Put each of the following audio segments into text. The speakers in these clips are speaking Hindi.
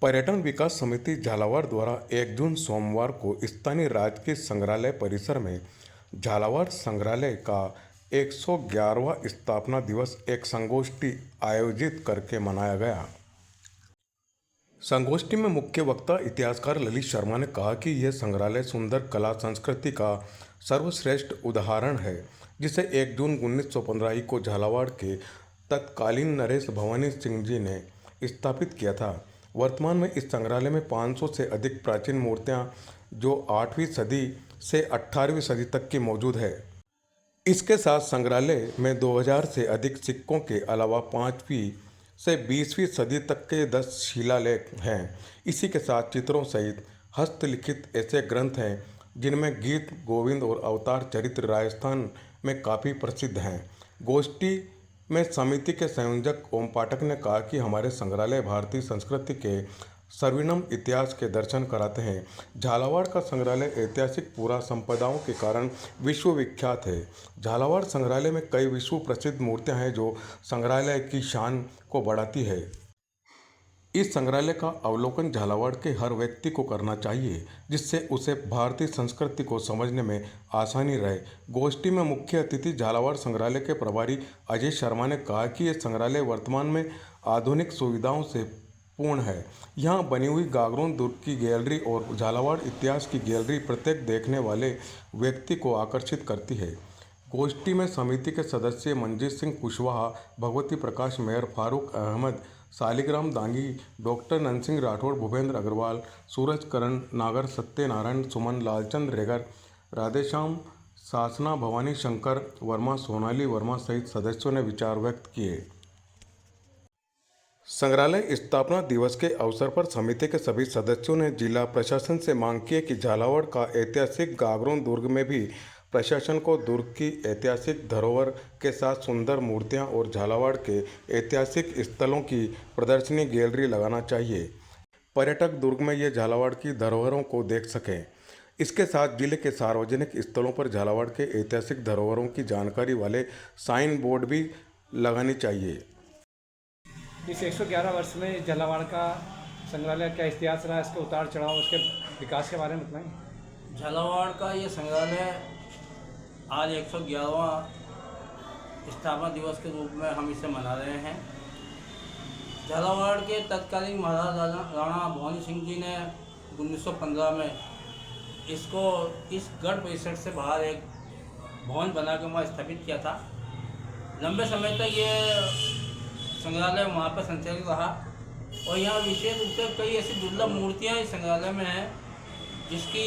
पर्यटन विकास समिति झालावाड़ द्वारा 1 जून सोमवार को स्थानीय राजकीय संग्रहालय परिसर में झालावाड़ संग्रहालय का 111वां स्थापना दिवस एक संगोष्ठी आयोजित करके मनाया गया। संगोष्ठी में मुख्य वक्ता इतिहासकार ललित शर्मा ने कहा कि यह संग्रहालय सुंदर कला संस्कृति का सर्वश्रेष्ठ उदाहरण है, जिसे 1 जून 1915 को झालावाड़ के तत्कालीन नरेश भवानी सिंह जी ने स्थापित किया था। वर्तमान में इस संग्रहालय में 500 से अधिक प्राचीन मूर्तियां जो 8वीं सदी से 18वीं सदी तक की मौजूद है। इसके साथ संग्रहालय में 2000 से अधिक सिक्कों के अलावा 5वीं से 20वीं सदी तक के 10 शिलालेख हैं। इसी के साथ चित्रों सहित हस्तलिखित ऐसे ग्रंथ हैं जिनमें गीत गोविंद और अवतार चरित्र राजस्थान में काफ़ी प्रसिद्ध हैं। गोष्ठी में समिति के संयोजक ओम पाठक ने कहा कि हमारे संग्रहालय भारतीय संस्कृति के स्वर्णिम इतिहास के दर्शन कराते हैं। झालावाड़ का संग्रहालय ऐतिहासिक पुरा संपदाओं के कारण विश्व विख्यात है। झालावाड़ संग्रहालय में कई विश्व प्रसिद्ध मूर्तियां हैं जो संग्रहालय की शान को बढ़ाती है। इस संग्रहालय का अवलोकन झालावाड़ के हर व्यक्ति को करना चाहिए, जिससे उसे भारतीय संस्कृति को समझने में आसानी रहे। गोष्ठी में मुख्य अतिथि झालावाड़ संग्रहालय के प्रभारी अजय शर्मा ने कहा कि यह संग्रहालय वर्तमान में आधुनिक सुविधाओं से पूर्ण है। यहाँ बनी हुई गागरोन दुर्ग की गैलरी और झालावाड़ इतिहास की गैलरी प्रत्येक देखने वाले व्यक्ति को आकर्षित करती है। गोष्ठी में समिति के सदस्य मंजीत सिंह कुशवाहा, भगवती प्रकाश मेहर, फारूक अहमद, शालिग्राम दांगी, डॉक्टर ननसिंह राठौड़, भूपेंद्र अग्रवाल, सूरज करण नागर, सत्यनारायण सुमन, लालचंद रेगर, राधेश्याम सासना, भवानी शंकर वर्मा, सोनाली वर्मा सहित सदस्यों ने विचार व्यक्त किए। संग्रहालय स्थापना दिवस के अवसर पर समिति के सभी सदस्यों ने जिला प्रशासन से मांग की कि झालावाड़ का ऐतिहासिक गागरोन दुर्ग में भी प्रशासन को दुर्ग की ऐतिहासिक धरोहर के साथ सुंदर मूर्तियां और झालावाड़ के ऐतिहासिक स्थलों की प्रदर्शनी गैलरी लगाना चाहिए। पर्यटक दुर्ग में ये झालावाड़ की धरोहरों को देख सकें। इसके साथ जिले के सार्वजनिक स्थलों पर झालावाड़ के ऐतिहासिक धरोहरों की जानकारी वाले साइन बोर्ड भी लगानी चाहिए। इस 111 वर्ष में झालावाड़ का संग्रहालय क्या इतिहास रहा, इसके उतार चढ़ाव, उसके विकास के बारे में बताएं। झालावाड़ का ये संग्रहालय आज 111वां स्थापना दिवस के रूप में हम इसे मना रहे हैं। झालावाड़ के तत्कालीन महाराज राणा भवानी सिंह जी ने 1915 में इसको इस गढ़ परिसर से बाहर एक भवन बना के वहाँ स्थापित किया था। लंबे समय तक ये संग्रहालय वहाँ पर संचालित रहा और यहाँ विशेष रूप से कई ऐसी दुर्लभ मूर्तियाँ इस संग्रहालय में हैं जिसकी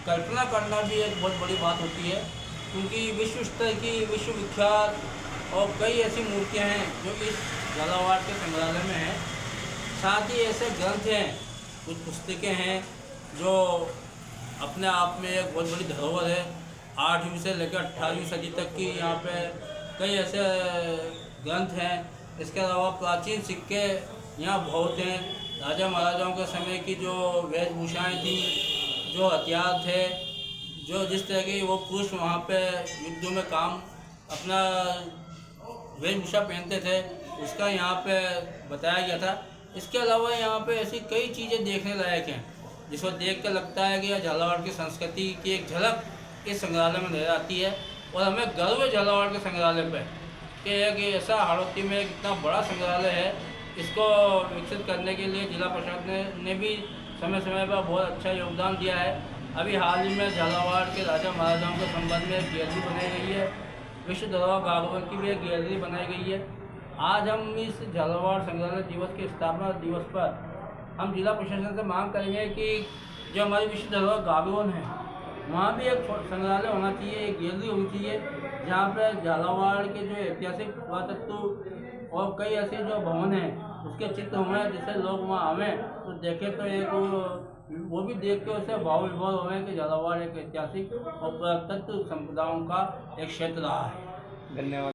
कल्पना करना भी एक बहुत बड़ी बात होती है, क्योंकि विश्व स्तर की विश्व विख्यात और कई ऐसी मूर्तियाँ हैं जो इस झालावाड़ के संग्रहालय में हैं। साथ ही ऐसे ग्रंथ हैं, कुछ पुस्तकें हैं जो अपने आप में एक बहुत बड़ी धरोहर है। 8वीं से लेकर 18वीं सदी तक की यहाँ पे कई ऐसे ग्रंथ हैं। इसके अलावा प्राचीन सिक्के यहाँ बहुत हैं। राजा महाराजाओं के समय की जो वेशभूषाएँ थी, जो हथियार थे, जो जिस तरह की वो पुरुष वहाँ पे युद्धों में काम अपना वेशभूषा पहनते थे, उसका यहाँ पे बताया गया था। इसके अलावा यहाँ पे ऐसी कई चीज़ें देखने लायक हैं जिसको देख कर लगता है कि यह झालावाड़ की संस्कृति की एक झलक इस संग्रहालय में नजर आती है। और हमें गर्व है झालावाड़ के संग्रहालय पर कि एक ऐसा हाड़ौती में एक इतना बड़ा संग्रहालय है। इसको विकसित करने के लिए जिला प्रशासन ने भी समय समय पर बहुत अच्छा योगदान दिया है। अभी हाल ही में झालावाड़ के राजा महाराजाओं के संबंध में एक गैलरी बनाई गई है। विश्व धरोहर गागरोन की भी एक गैलरी बनाई गई है। आज हम इस झालावाड़ संग्रहालय दिवस के स्थापना दिवस पर हम जिला प्रशासन से मांग करेंगे कि जो हमारी विश्व धरोहर गागरोन है वहाँ भी एक संग्रहालय होना चाहिए, एक गैलरी होनी चाहिए जहाँ पर झालावाड़ के जो ऐतिहासिक पुरातत्व और कई ऐसे जो भवन हैं उसके चित्र हुए, जिससे लोग वहाँ आवें तो देखें तो एक वो भी देख के उससे भाव विभोर हुए कि झालावाड़ एक ऐतिहासिक और पुरातत्व संपदाओं का एक क्षेत्र रहा है। धन्यवाद।